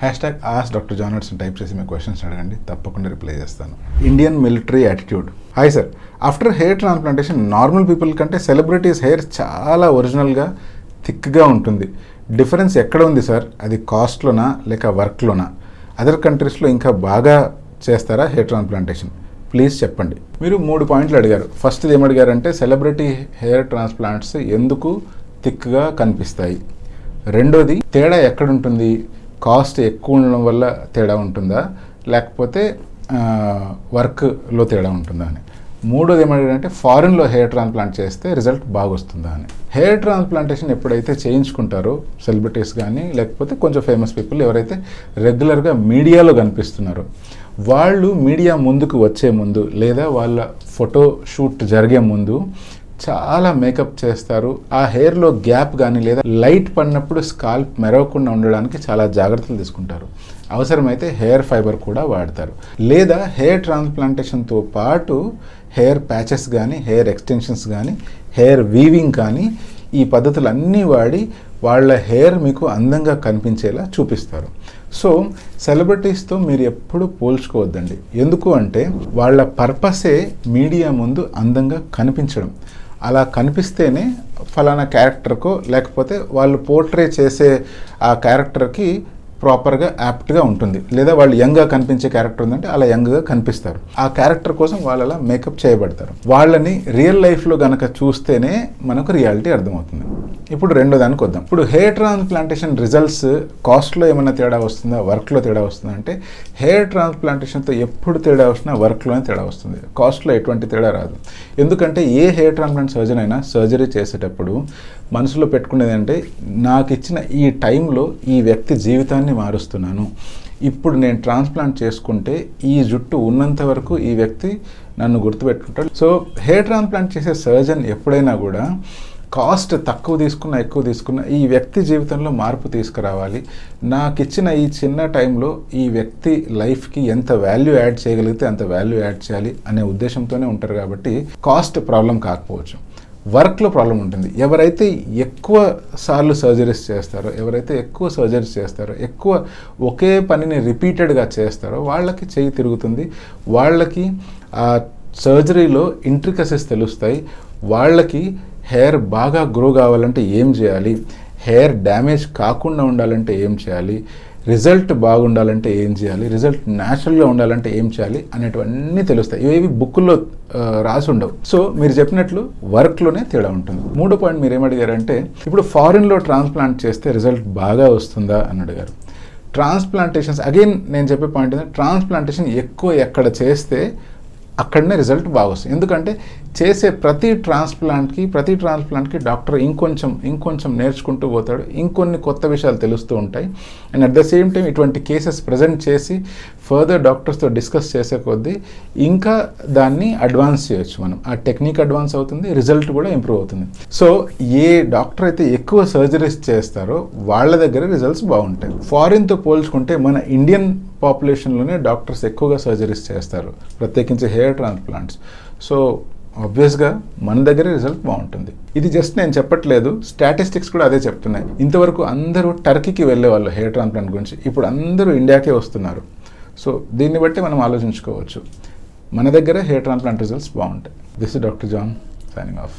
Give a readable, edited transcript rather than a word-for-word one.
#Dr.Johnwatts type చేసి మీ questions అడగండి, తప్పకుండా రిప్లై చేస్తాను. Indian military attitude. Hi sir, after hair transplantation normal people కంటే సెలబ్రిటీస్ హెయిర్ చాలా ఒరిజినల్గా థిక్గా ఉంటుంది. డిఫరెన్స్ ఎక్కడ ఉంది సార్? అది కాస్ట్లోనా లేక వర్క్లోనా? అదర్ కంట్రీస్లో ఇంకా బాగా చేస్తారా హెయిర్ ట్రాన్స్ప్లాంటేషన్? ప్లీజ్ చెప్పండి. మీరు 3 పాయింట్లు అడిగారు. ఫస్ట్ది ఏమడిగారంటే సెలబ్రిటీ హెయిర్ ట్రాన్స్ప్లాంట్స్ ఎందుకు థిక్గా కనిపిస్తాయి. రెండోది తేడా ఎక్కడుంటుంది? కాస్ట్ ఎక్కువ ఉండడం వల్ల తేడా ఉంటుందా లేకపోతే వర్క్లో తేడా ఉంటుందా అని. మూడోది ఏమంటే ఫారిన్లో హెయిర్ ట్రాన్స్ప్లాంట్ చేస్తే రిజల్ట్ బాగా వస్తుందా అని. హెయిర్ ట్రాన్స్ప్లాంటేషన్ ఎప్పుడైతే చేయించుకుంటారో సెలబ్రిటీస్ కానీ లేకపోతే కొంచెం ఫేమస్ పీపుల్ ఎవరైతే రెగ్యులర్గా మీడియాలో కనిపిస్తున్నారో వాళ్ళు మీడియా ముందుకు వచ్చే ముందు లేదా వాళ్ళ ఫోటో షూట్ జరిగే ముందు చాలా మేకప్ చేస్తారు. ఆ హెయిర్లో గ్యాప్ కానీ లేదా లైట్ పడినప్పుడు స్కాల్ప్ మెరవకుండా ఉండడానికి చాలా జాగ్రత్తలు తీసుకుంటారు. అవసరమైతే హెయిర్ ఫైబర్ కూడా వాడతారు. లేదా హెయిర్ ట్రాన్స్ప్లాంటేషన్తో పాటు హెయిర్ ప్యాచెస్ కానీ హెయిర్ ఎక్స్టెన్షన్స్ కానీ హెయిర్ వీవింగ్ కానీ ఈ పద్ధతులన్నీ వాడి వాళ్ళ హెయిర్ మీకు అందంగా కనిపించేలా చూపిస్తారు. సో సెలబ్రిటీస్తో మీరు ఎప్పుడు పోల్చుకోవద్దండి. ఎందుకు అంటే వాళ్ళ పర్పసే మీడియా ముందు అందంగా కనిపించడం. అలా కనిపిస్తేనే ఫలానా క్యారెక్టర్కో లేకపోతే వాళ్ళు పోర్ట్రే చేసే ఆ క్యారెక్టర్కి ప్రాపర్గా యాప్ట్గా ఉంటుంది. లేదా వాళ్ళు యంగ్గా కనిపించే క్యారెక్టర్ ఉందంటే అలా యంగ్గా కనిపిస్తారు. ఆ క్యారెక్టర్ కోసం వాళ్ళు అలా మేకప్ చేయబడతారు. వాళ్ళని రియల్ లైఫ్లో కనుక చూస్తేనే మనకు రియాలిటీ అర్థమవుతుంది. ఇప్పుడు రెండో దానికి వద్దాం. ఇప్పుడు హెయిర్ ట్రాన్స్ప్లాంటేషన్ రిజల్ట్స్ కాస్ట్లో ఏమైనా తేడా వస్తుందా వర్క్లో తేడా వస్తుందా అంటే హెయిర్ ట్రాన్స్ప్లాంటేషన్తో ఎప్పుడు తేడా వస్తున్నా వర్క్లోనే తేడా వస్తుంది. కాస్ట్లో ఎటువంటి తేడా రాదు. ఎందుకంటే ఏ హెయిర్ ట్రాన్స్ప్లాంట్ సర్జన్ అయినా సర్జరీ చేసేటప్పుడు మనసులో పెట్టుకునేది అంటే నాకు ఇచ్చిన ఈ టైంలో ఈ వ్యక్తి జీవితాన్ని మారుస్తున్నాను. ఇప్పుడు నేను ట్రాన్స్ప్లాంట్ చేసుకుంటే ఈ జుట్టు ఉన్నంత వరకు ఈ వ్యక్తి నన్ను గుర్తుపెట్టుకుంటాడు. సో హెయిర్ ట్రాన్స్ప్లాంట్ చేసే సర్జన్ ఎప్పుడైనా కూడా కాస్ట్ తక్కువ తీసుకున్నా ఎక్కువ తీసుకున్నా ఈ వ్యక్తి జీవితంలో మార్పు తీసుకురావాలి. నాకు ఇచ్చిన ఈ చిన్న టైంలో ఈ వ్యక్తి లైఫ్కి ఎంత వాల్యూ యాడ్ చేయగలిగితే అంత వాల్యూ యాడ్ చేయాలి అనే ఉద్దేశంతోనే ఉంటారు. కాబట్టి కాస్ట్ ప్రాబ్లం కాకపోవచ్చు, వర్క్లో ప్రాబ్లం ఉంటుంది. ఎవరైతే ఎక్కువ సార్లు సర్జరీస్ చేస్తారో ఎక్కువ ఒకే పనిని రిపీటెడ్గా చేస్తారో వాళ్ళకి చెయ్యి తిరుగుతుంది. వాళ్ళకి ఆ సర్జరీలో ఇంట్రికసెస్ తెలుస్తాయి. వాళ్ళకి హెయిర్ బాగా గ్రో కావాలంటే ఏం చేయాలి, హెయిర్ డ్యామేజ్ కాకుండా ఉండాలంటే ఏం చేయాలి, రిజల్ట్ బాగుండాలంటే ఏం చేయాలి, రిజల్ట్ న్యాచురల్గా ఉండాలంటే ఏం చేయాలి అనేటివన్నీ తెలుస్తాయి. ఇవి బుక్కుల్లో రాసి ఉండవు. సో మీరు చెప్పినట్లు వర్క్లోనే తేడా ఉంటుంది. మూడో పాయింట్ మీరు ఏమడిగారంటే ఇప్పుడు ఫారిన్లో ట్రాన్స్ప్లాంట్ చేస్తే రిజల్ట్ బాగా వస్తుందా అని అడిగారు. ట్రాన్స్ప్లాంటేషన్స్ అగైన్ నేను చెప్పే పాయింట్ ఏంటంటే ట్రాన్స్ప్లాంటేషన్ ఎక్కువ ఎక్కడ చేస్తే అక్కడనే రిజల్ట్ బాగా వస్తుంది. ఎందుకంటే చేసే ప్రతి ట్రాన్స్ప్లాంట్కి డాక్టర్ ఇంకొంచెం నేర్చుకుంటూ పోతాడు. ఇంకొన్ని కొత్త విషయాలు తెలుస్తూ ఉంటాయి. And at the same time ఇటువంటి కేసెస్ ప్రజెంట్ చేసి ఫర్దర్ డాక్టర్స్తో డిస్కస్ చేసే కొద్దీ ఇంకా దాన్ని అడ్వాన్స్ చేయొచ్చు. మనం ఆ టెక్నిక్ అడ్వాన్స్ అవుతుంది, రిజల్ట్ కూడా ఇంప్రూవ్ అవుతుంది. సో ఏ డాక్టర్ అయితే ఎక్కువ సర్జరీస్ చేస్తారో వాళ్ళ దగ్గర రిజల్ట్స్ బాగుంటాయి. ఫారిన్తో పోల్చుకుంటే మన ఇండియన్ పాపులేషన్లోనే డాక్టర్స్ ఎక్కువగా సర్జరీస్ చేస్తారు, ప్రత్యేకించి హెయిర్ ట్రాన్స్ప్లాంట్స్. సో ఆబ్వియస్గా మన దగ్గర రిజల్ట్ బాగుంటుంది. ఇది జస్ట్ నేను చెప్పట్లేదు, స్టాటిస్టిక్స్ కూడా అదే చెప్తున్నాయి. ఇంతవరకు అందరూ టర్కీకి వెళ్ళేవాళ్ళు హెయిర్ ట్రాన్స్ప్లాంట్ గురించి, ఇప్పుడు అందరూ ఇండియాకే వస్తున్నారు. సో దీన్ని బట్టి మనం ఆలోచించుకోవచ్చు, మన దగ్గర హెయిర్ ట్రాన్స్ప్లాంట్ రిజల్ట్స్ బాగుంటాయి. This is doctor John signing of.